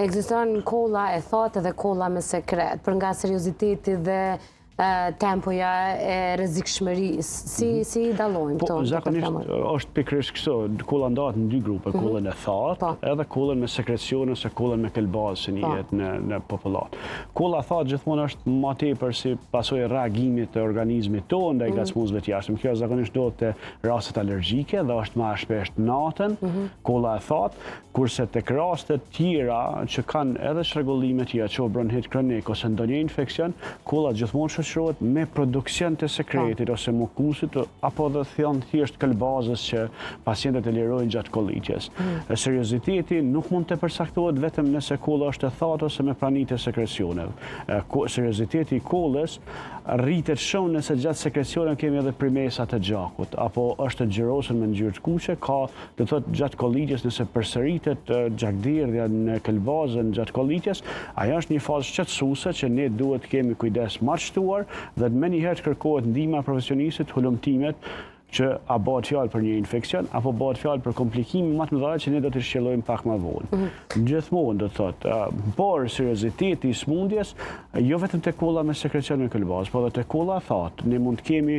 Ekziston kolla e thatë dhe kolla me sekret, për nga serioziteti dhe tempoja e rrezikshmërisë. Si i dallojmë këto? Po, zakonisht është pikërisht kështu, kolla ndahet në dy grupe, kollën e thatë edhe kollën me sekrecion ose kollën me kelbaz që njihet në popullat. Kolla e thatë gjithmonë është më tepër si pasojë e reagimit të organizmit tonë ndaj ngacmuesve të jashtëm. Kjo zakonisht ndodhet te rastet alergjike dhe është më shpesh natën, kolla e thatë, kurse tek rastet tjera që kanë edhe çrregullime të tjera, që bronhit kronik ose ndonjë infeksion, kolla gjithmonë shoqërohet me produksion të sekretit ose mukusit apo dhe thjesht këlbazës që pacientët e lirojnë gjatë kollitjes. Serioziteti nuk mund të përcaktohet vetëm nëse kolla është e thatë ose me pranitë e sekrecioneve. Serioziteti i kollës rritet shumë nëse gjatë sekrecioneve kemi edhe primesa të gjakut, apo është të xhirosur me ngjyrë të kuqe, ka do thotë gjatë kollitjes nëse përsëritet gjakderdhja në këlbazën gjatë kollitjes, ajo është një fazë shqetësuese që ne duhet të kemi kujdes më të shtuar dhe më njëherë kërkohet ndihma profesionistit, hulumtimet që a bëhet fjalë për një infeksion apo bëhet fjalë për komplikime më të mëdha që ne do të shqellojmë pak më vonë. Gjithmonë do të thotë, por serioziteti i smundjes jo vetëm te kolla me sekrecion në këlbaz, por edhe te kolla e thatë. Ne mund të kemi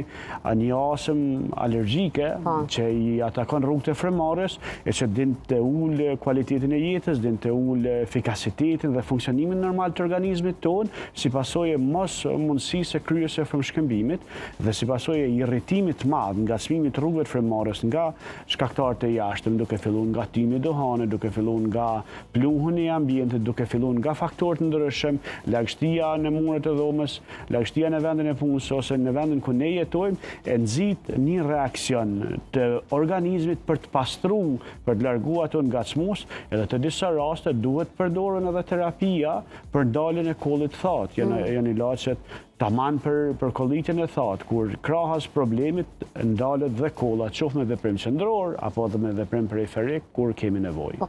një astëm alergjike që i atakon rrugët e frymëmarrjes e që din të ulë cilësinë e jetës, din të ulë efikasitetin dhe funksionimin normal të organizmit tonë, si pasojë mos mundësisë kryesë së frymshkëmbimit dhe si pasojë irritimit të madh nga ngacmimit rrugëve të frymëmarrjes nga shkaktarët e jashtëm, duke filluar nga timi i duhanit, duke filluar nga pluhuni i ambientit, duke filluar nga faktorë të ndryshëm, lagështia në muret e dhomës, lagështia në vendin e punës ose në vendin ku ne jetojmë, e nxit një reaksion të organizmit për të pastruar, për të larguar ato ngacmues, edhe të disa raste duhet përdorur edhe terapia për daljen e kollit thatë. Janë ilaçet taman për kollitjen e thatë, kur krahas problemit ndalet dhe kolla, qoftë me veprim qendror apo edhe me veprim periferik kur kemi nevojë.